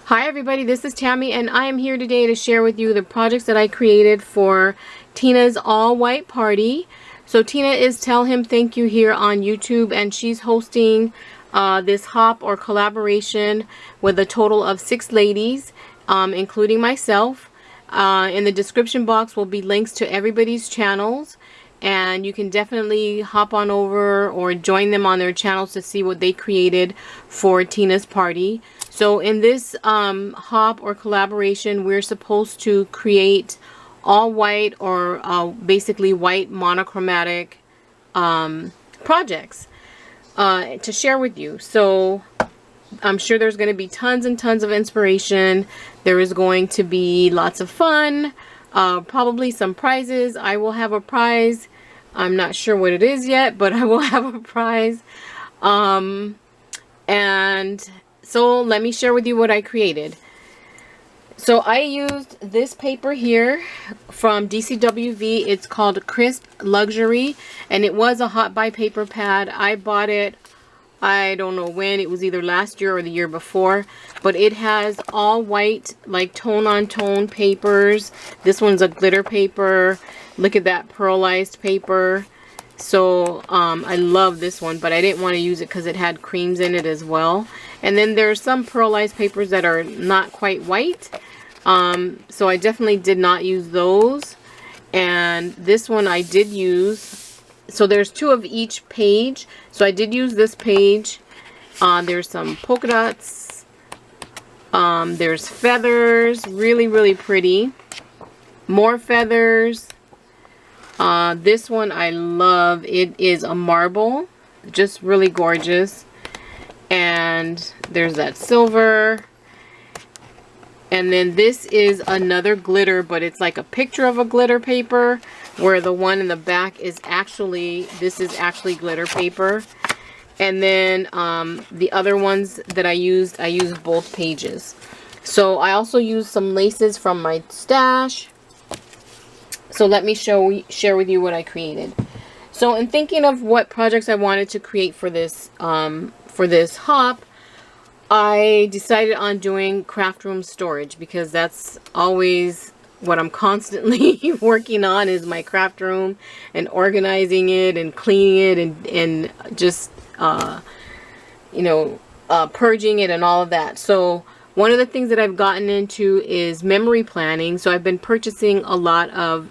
Hi everybody, this is Tammy and I am here today to share with you the projects that I created for Tina's all white party. So Tina is Tell Him Thank You here on YouTube, and she's hosting this hop or collaboration with a total of 6 ladies, including myself. In the description box will be links to everybody's channels, and you can definitely hop on over or join them on their channels to see what they created for Tina's party. So in this hop or collaboration, we're supposed to create all white or basically white monochromatic projects to share with you. So I'm sure there's going to be tons and tons of inspiration. There is going to be lots of fun, probably some prizes. I will have a prize. I'm not sure what it is yet, but I will have a prize. And so let me share with you what I created. So I used this paper here from DCWV. It's called Crisp Luxury, and it was a hot buy paper pad. I bought it, I don't know when. It was either last year or the year before, but it has all white, like tone on tone papers. This one's a glitter paper. Look at that pearlized paper. So I love this one, but I didn't want to use it because it had creams in it as well. And then there's some pearlized papers that are not quite white. So I definitely did not use those. And this one I did use. So there's 2 of each page. So I did use this page. There's some polka dots. There's feathers. Really, really pretty. More feathers. This one I love. It is a marble. Just really gorgeous. And there's that silver. And then this is another glitter, but it's like a picture of a glitter paper, where the one in the back is actually, this is actually glitter paper. And then the other ones that I used both pages. So I also used some laces from my stash. So let me share with you what I created. So in thinking of what projects I wanted to create for this hop, I decided on doing craft room storage, because that's always what I'm constantly working on, is my craft room and organizing it and cleaning it and just purging it and all of that. So one of the things that I've gotten into is memory planning. So I've been purchasing a lot of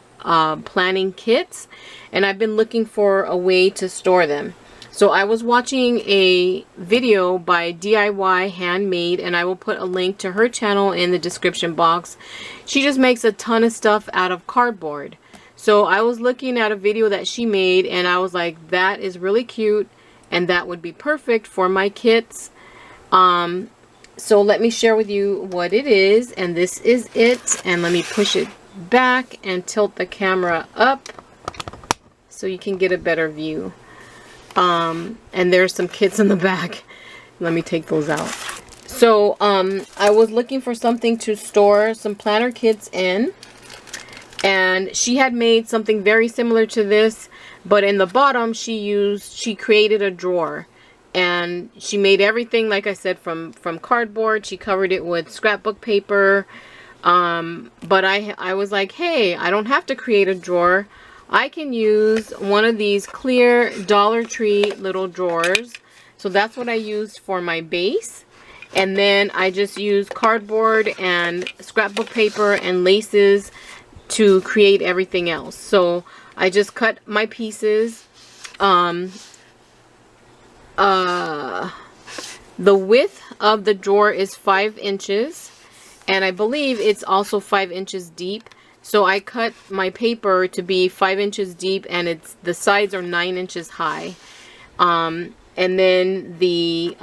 planning kits, and I've been looking for a way to store them. So I was watching a video by DIY Handmade, and I will put a link to her channel in the description box. She just makes a ton of stuff out of cardboard. So I was looking at a video that she made, and I was like, that is really cute, and that would be perfect for my kits. So let me share with you what it is, and this is it. And let me push it back and tilt the camera up so you can get a better view. And there's some kits in the back. Let me take those out. So I was looking for something to store some planner kits in, and she had made something very similar to this, but in the bottom she created a drawer, and she made everything, like I said, from cardboard. She covered it with scrapbook paper. But I was like, hey, I don't have to create a drawer. I can use one of these clear Dollar Tree little drawers. So that's what I used for my base. And then I just used cardboard and scrapbook paper and laces to create everything else. So I just cut my pieces. The width of the drawer is 5 inches. And I believe it's also 5 inches deep. So I cut my paper to be 5 inches deep, and the sides are 9 inches high. And then the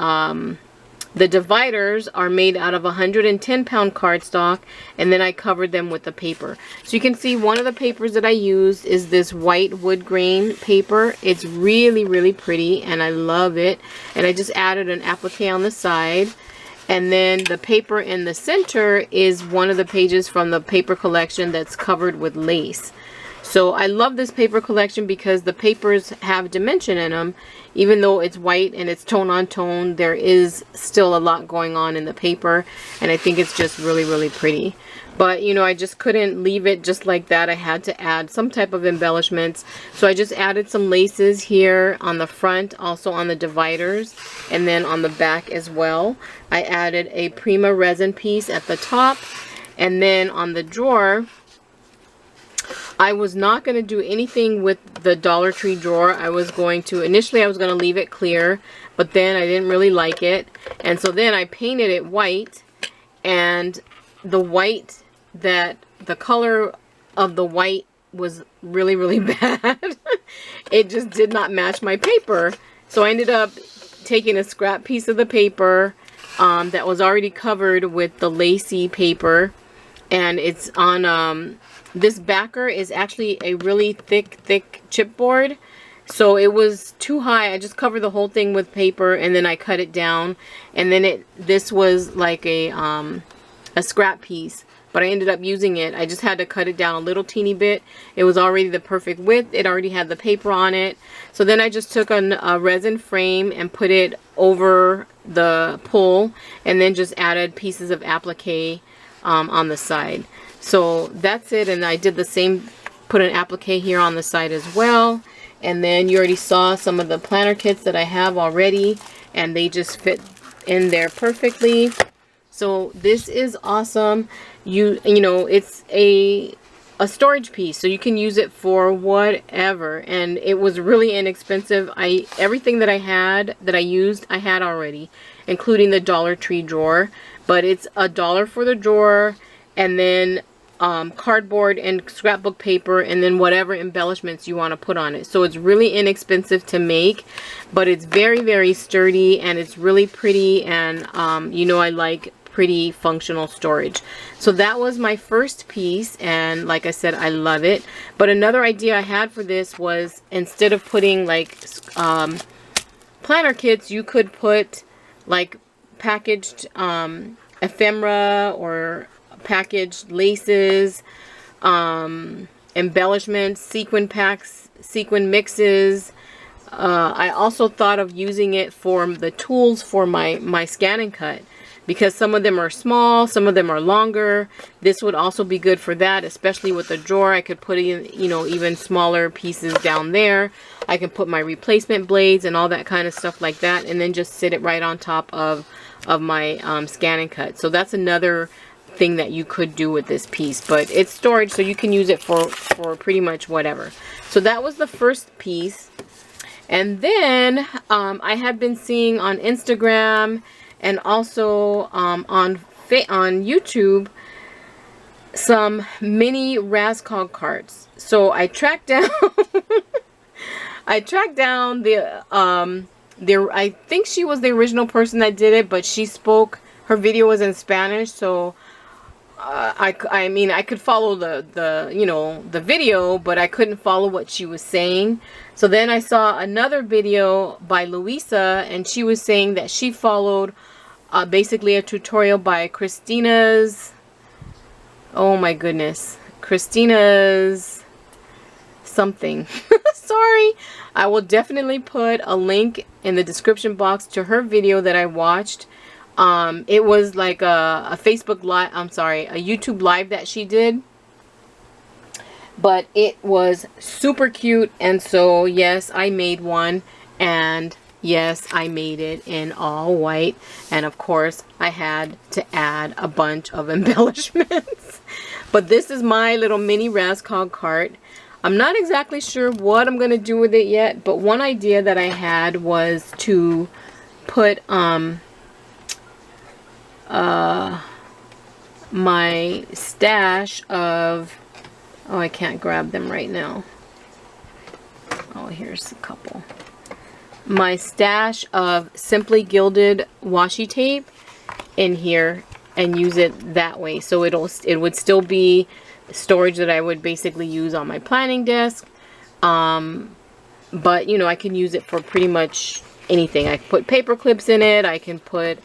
dividers are made out of 110-pound cardstock, and then I covered them with the paper. So you can see one of the papers that I used is this white wood grain paper. It's really, really pretty, and I love it. And I just added an applique on the side. And then the paper in the center is one of the pages from the paper collection that's covered with lace. So I love this paper collection because the papers have dimension in them. Even though it's white and it's tone on tone, there is still a lot going on in the paper, and I think it's just really, really pretty. But you know, I just couldn't leave it just like that. I had to add some type of embellishments. So I just added some laces here on the front, also on the dividers, and then on the back as well. I added a Prima resin piece at the top, and then on the drawer, I was not going to do anything with the Dollar Tree drawer. Initially I was going to leave it clear, but then I didn't really like it. And so then I painted it white, and the color of the white was really, really bad. It just did not match my paper. So I ended up taking a scrap piece of the paper that was already covered with the lacy paper, and it's on this backer is actually a really thick chipboard, so it was too high. I just covered the whole thing with paper, and then I cut it down, and then this was like a scrap piece, but I ended up using it. I just had to cut it down a little teeny bit. It was already the perfect width. It already had the paper on it. So then I just took a resin frame and put it over the pull, and then just added pieces of applique on the side. So that's it, and I did the same, put an applique here on the side as well. And then you already saw some of the planner kits that I have already, and they just fit in there perfectly. So this is awesome. You know, it's a storage piece, so you can use it for whatever, and it was really inexpensive. Everything that I used, I had already, including the Dollar Tree drawer, but it's $1 for the drawer, and then cardboard and scrapbook paper, and then whatever embellishments you want to put on it. So it's really inexpensive to make, but it's very, very sturdy, and it's really pretty, and you know, I like pretty functional storage. So that was my first piece, and like I said, I love it. But another idea I had for this was, instead of putting like planner kits, you could put like packaged ephemera or packaged laces, embellishments, sequin packs, sequin mixes. I also thought of using it for the tools for my scan and cut, because some of them are small, some of them are longer. This would also be good for that, especially with the drawer. I could put in, you know, even smaller pieces down there. I can put my replacement blades and all that kind of stuff like that, and then just sit it right on top of my scan and cut. So that's another thing that you could do with this piece, but it's storage, so you can use it for pretty much whatever. So that was the first piece. And then I have been seeing on Instagram and also on YouTube some mini Raskog carts. So I tracked down I think she was the original person that did it, but she spoke, her video was in Spanish, so I mean, I could follow the you know, the video, but I couldn't follow what she was saying. So then I saw another video by Luisa, and she was saying that she followed basically a tutorial by Christina's, oh my goodness, Christina's something. Sorry. I will definitely put a link in the description box to her video that I watched. It was like a Facebook live, I'm sorry, a YouTube live that she did. But it was super cute, and so yes, I made one, and yes, I made it in all white, and of course I had to add a bunch of embellishments. But this is my little mini Raskog cart. I'm not exactly sure what I'm going to do with it yet, but one idea that I had was to put my stash of, oh, I can't grab them right now. Oh, here's a couple. My stash of Simply Gilded washi tape in here, and use it that way. So it would still be storage that I would basically use on my planning desk. But you know, I can use it for pretty much anything. I can put paper clips in it. I can put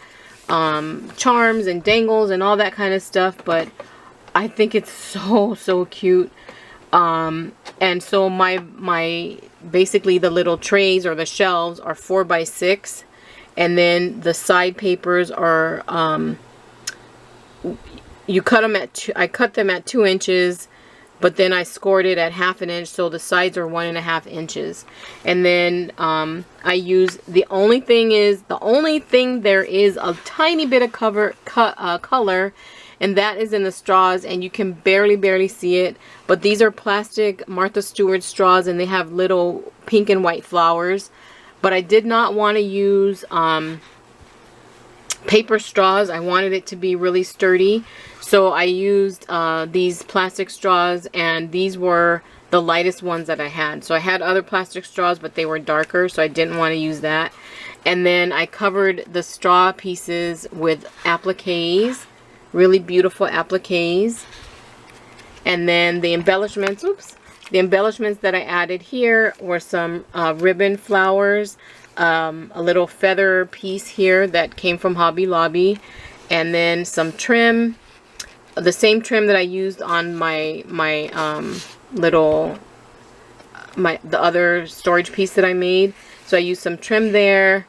charms and dangles and all that kind of stuff. But I think it's so cute. And so my basically the little trays or the shelves are 4 by 6, and then the side papers are you cut them at I cut them at 2 inches, but then I scored it at 1/2 inch, so the sides are 1.5 inches. And then I use, the only thing there is a tiny bit of color, and that is in the straws, and you can barely see it. But these are plastic Martha Stewart straws, and they have little pink and white flowers. But I did not want to use paper straws. I wanted it to be really sturdy, so I used these plastic straws, and these were the lightest ones that I had. So I had other plastic straws, but they were darker, so I didn't want to use that. And then I covered the straw pieces with appliques, really beautiful appliques. And then the embellishments, the embellishments that I added here were some ribbon flowers, a little feather piece here that came from Hobby Lobby, and then some trim, the same trim that I used on the other storage piece that I made. So I used some trim there,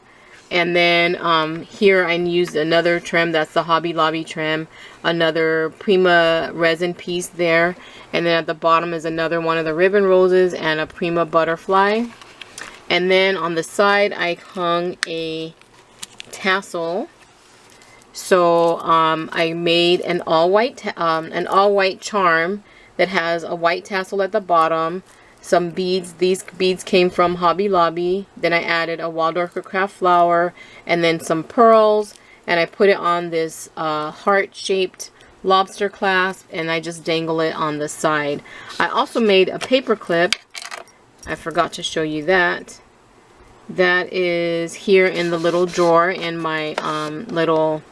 and then here I used another trim, that's the Hobby Lobby trim, another Prima resin piece there, and then at the bottom is another one of the ribbon roses and a Prima butterfly. And then on the side I hung a tassel. So I made an all white charm that has a white tassel at the bottom, some beads. These beads came from Hobby Lobby. Then I added a Waldorfer craft flower, and then some pearls, and I put it on this heart-shaped lobster clasp, and I just dangle it on the side. I also made a paper clip. I forgot to show you that. That is here in the little drawer in my little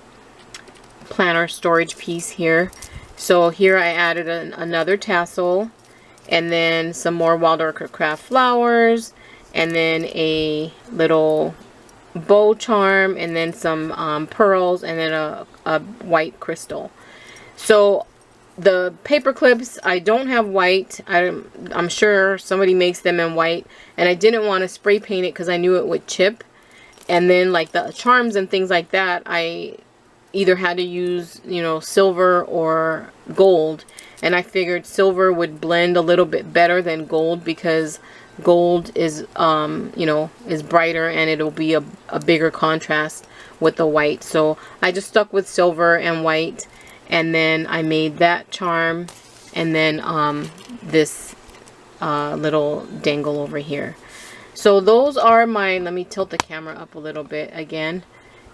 planner storage piece here. So here I added another tassel, and then some more Waldorfer craft flowers, and then a little bow charm, and then some pearls, and then a white crystal. So the paper clips, I don't have white. I'm sure somebody makes them in white, and I didn't want to spray paint it because I knew it would chip. And then like the charms and things like that, I either had to use, you know, silver or gold, and I figured silver would blend a little bit better than gold because gold is you know, is brighter, and it'll be a bigger contrast with the white. So I just stuck with silver and white, and then I made that charm, and then this little dangle over here. So those are my, let me tilt the camera up a little bit again,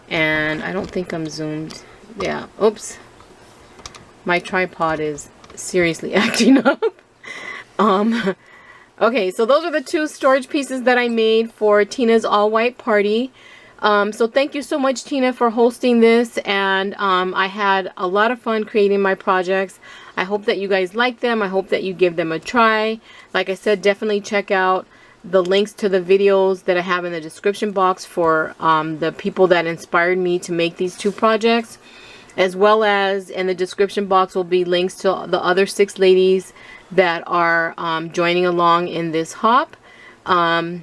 and I don't think I'm zoomed. Yeah, oops, my tripod is seriously acting up. Okay, so those are the 2 storage pieces that I made for Tina's all white party. So thank you so much, Tina, for hosting this, and I had a lot of fun creating my projects. I hope that you guys like them. I hope that you give them a try. Like I said, definitely check out the links to the videos that I have in the description box for the people that inspired me to make these 2 projects, as well as in the description box will be links to the other 6 ladies that are joining along in this hop. So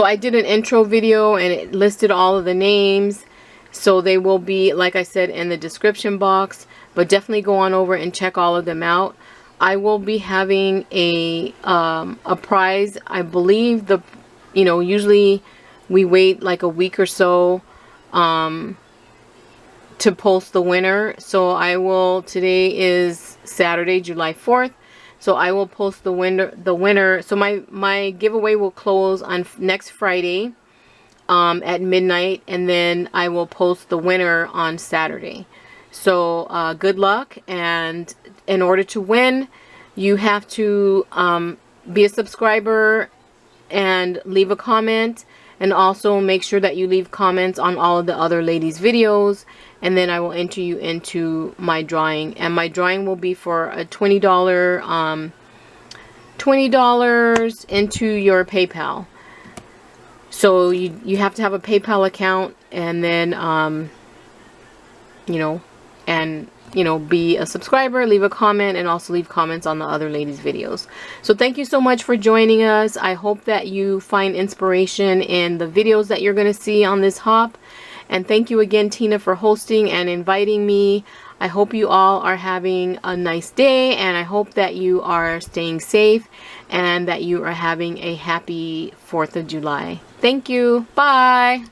I did an intro video, and it listed all of the names, so they will be, like I said, in the description box, but definitely go on over and check all of them out. I will be having a prize. I believe you know, usually we wait like a week or so to post the winner. So I will, today is Saturday, July 4th. So I will post the winner. So my giveaway will close on next Friday at midnight, and then I will post the winner on Saturday. So good luck, and in order to win, you have to be a subscriber and leave a comment, and also make sure that you leave comments on all of the other ladies' videos, and then I will enter you into my drawing. And my drawing will be for a $20 into your PayPal. So you have to have a PayPal account, and then you know, and you know, be a subscriber, leave a comment, and also leave comments on the other ladies' videos. So thank you so much for joining us. I hope that you find inspiration in the videos that you're going to see on this hop. And thank you again, Tina, for hosting and inviting me. I hope you all are having a nice day, and I hope that you are staying safe and that you are having a happy 4th of July. Thank you. Bye.